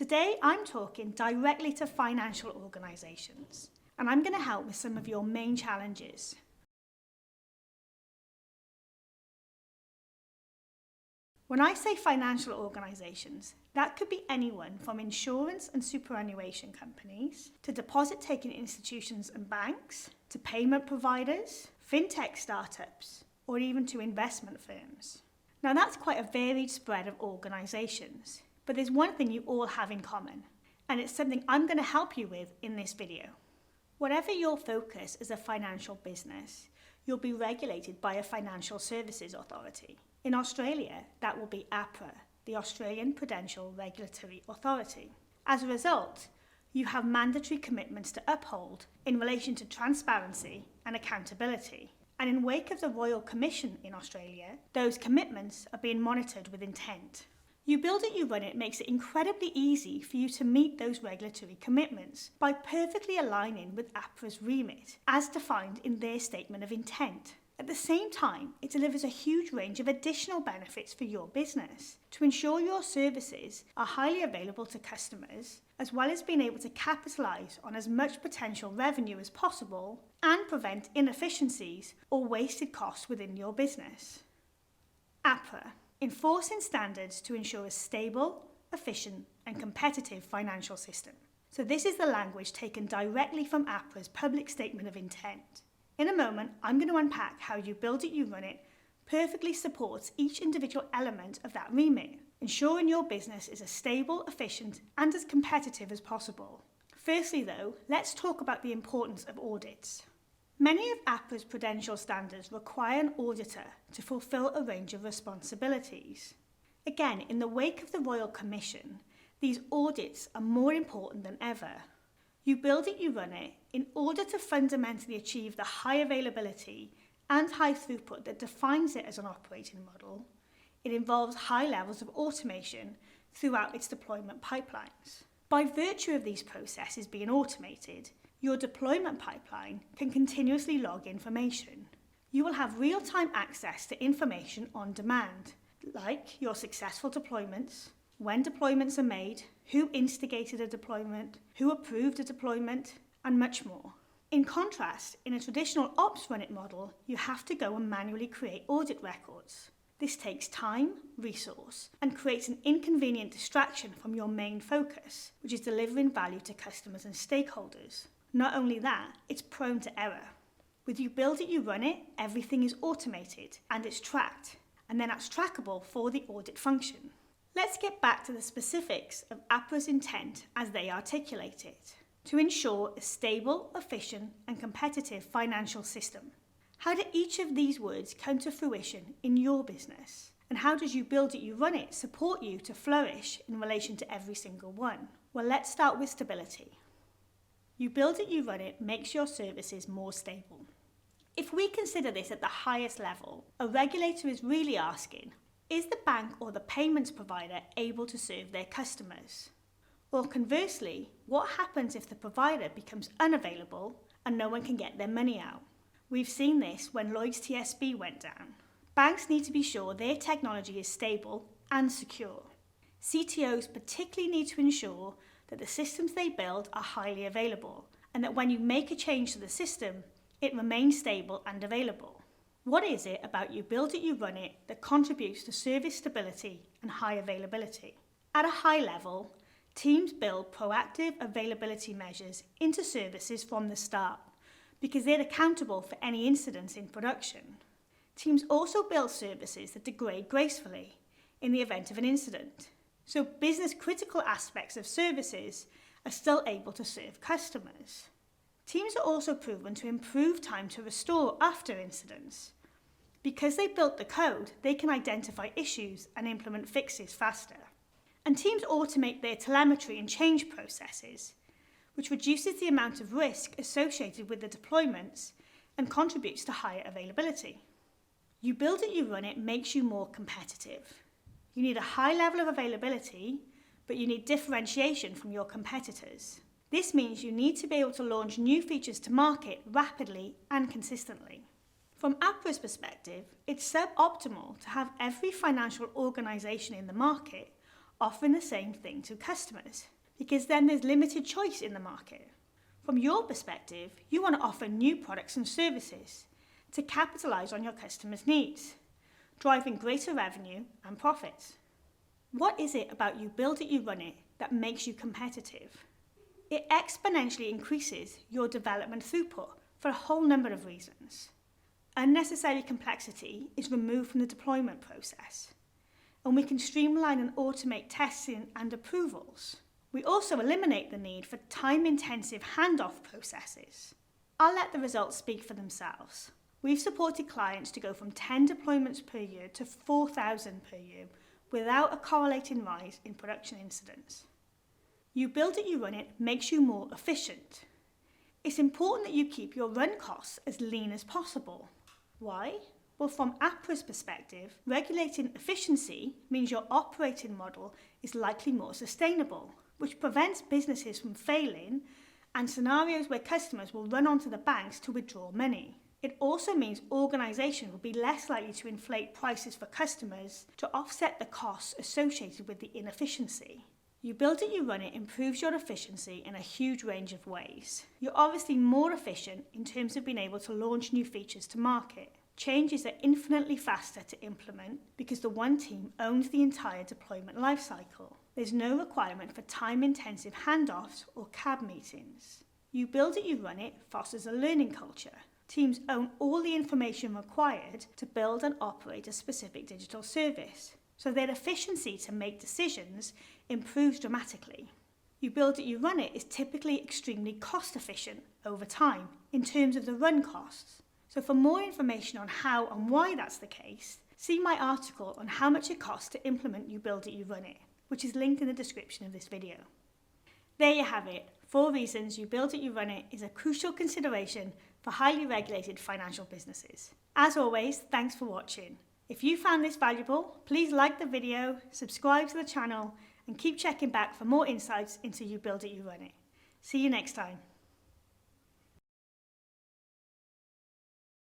Today I'm talking directly to financial organisations, and I'm going to help with some of your main challenges. When I say financial organisations, that could be anyone from insurance and superannuation companies, to deposit-taking institutions and banks, to payment providers, fintech startups, or even to investment firms. Now that's quite a varied spread of organisations, but there's one thing you all have in common, and it's something I'm going to help you with in this video. Whatever your focus as a financial business, you'll be regulated by a financial services authority. In Australia, that will be APRA, the Australian Prudential Regulatory Authority. As a result, you have mandatory commitments to uphold in relation to transparency and accountability. And in wake of the Royal Commission in Australia, those commitments are being monitored with intent. You Build It, You Run It makes it incredibly easy for you to meet those regulatory commitments by perfectly aligning with APRA's remit, as defined in their statement of intent. At the same time, it delivers a huge range of additional benefits for your business to ensure your services are highly available to customers, as well as being able to capitalise on as much potential revenue as possible and prevent inefficiencies or wasted costs within your business. APRA, enforcing standards to ensure a stable, efficient and competitive financial system. So this is the language taken directly from APRA's public statement of intent. In a moment, I'm going to unpack how You Build It, You Run It perfectly supports each individual element of that remit, ensuring your business is as stable, efficient, and as competitive as possible. Firstly though, let's talk about the importance of audits. Many of APRA's prudential standards require an auditor to fulfil a range of responsibilities. Again, in the wake of the Royal Commission, these audits are more important than ever. You Build It, You Run It, in order to fundamentally achieve the high availability and high throughput that defines it as an operating model, it involves high levels of automation throughout its deployment pipelines. By virtue of these processes being automated, your deployment pipeline can continuously log information. You will have real-time access to information on demand, like your successful deployments, when deployments are made, who instigated a deployment, who approved a deployment, and much more. In contrast, in a traditional ops run it model, you have to go and manually create audit records. This takes time, resource, and creates an inconvenient distraction from your main focus, which is delivering value to customers and stakeholders. Not only that, it's prone to error. With You Build It, You Run It, everything is automated and it's tracked, and then that's trackable for the audit function. Let's get back to the specifics of APRA's intent as they articulate it, to ensure a stable, efficient and competitive financial system. How do each of these words come to fruition in your business? And how does You Build It, You Run It support you to flourish in relation to every single one? Well, let's start with stability. You Build It, You Run It makes your services more stable. If we consider this at the highest level, a regulator is really asking, is the bank or the payments provider able to serve their customers? Or conversely, what happens if the provider becomes unavailable and no one can get their money out? We've seen this when Lloyds TSB went down. Banks need to be sure their technology is stable and secure. CTOs particularly need to ensure that the systems they build are highly available, and that when you make a change to the system, it remains stable and available. What is it about You Build It, You Run It that contributes to service stability and high availability? At a high level, teams build proactive availability measures into services from the start, because they're accountable for any incidents in production. Teams also build services that degrade gracefully in the event of an incident, so business critical aspects of services are still able to serve customers. Teams are also proven to improve time to restore after incidents. Because they built the code, they can identify issues and implement fixes faster. And teams automate their telemetry and change processes, which reduces the amount of risk associated with the deployments and contributes to higher availability. You Build It, You Run It makes you more competitive. You need a high level of availability, but you need differentiation from your competitors. This means you need to be able to launch new features to market rapidly and consistently. From APRA's perspective, it's suboptimal to have every financial organisation in the market offering the same thing to customers, because then there's limited choice in the market. From your perspective, you want to offer new products and services to capitalise on your customers' needs, driving greater revenue and profits. What is it about You Build It, You Run It that makes you competitive? It exponentially increases your development throughput for a whole number of reasons. Unnecessary complexity is removed from the deployment process, and we can streamline and automate testing and approvals. We also eliminate the need for time-intensive handoff processes. I'll let the results speak for themselves. We've supported clients to go from 10 deployments per year to 4,000 per year without a correlating rise in production incidents. You Build It, You Run It makes you more efficient. It's important that you keep your run costs as lean as possible. Why? Well, from APRA's perspective, regulating efficiency means your operating model is likely more sustainable, which prevents businesses from failing and scenarios where customers will run onto the banks to withdraw money. It also means organisations will be less likely to inflate prices for customers to offset the costs associated with the inefficiency. You Build It, You Run It improves your efficiency in a huge range of ways. You're obviously more efficient in terms of being able to launch new features to market. Changes are infinitely faster to implement because the one team owns the entire deployment lifecycle. There's no requirement for time-intensive handoffs or CAB meetings. You Build It, You Run It fosters a learning culture. Teams own all the information required to build and operate a specific digital service, so their efficiency to make decisions improves dramatically. You Build It, You Run It is typically extremely cost efficient over time in terms of the run costs. So for more information on how and why that's the case, see my article on how much it costs to implement You Build It, You Run It, which is linked in the description of this video. There you have it, 4 reasons You Build It, You Run It is a crucial consideration for highly regulated financial businesses. As always, thanks for watching. If you found this valuable, please like the video, subscribe to the channel, and keep checking back for more insights into You Build It, You Run It. See you next time.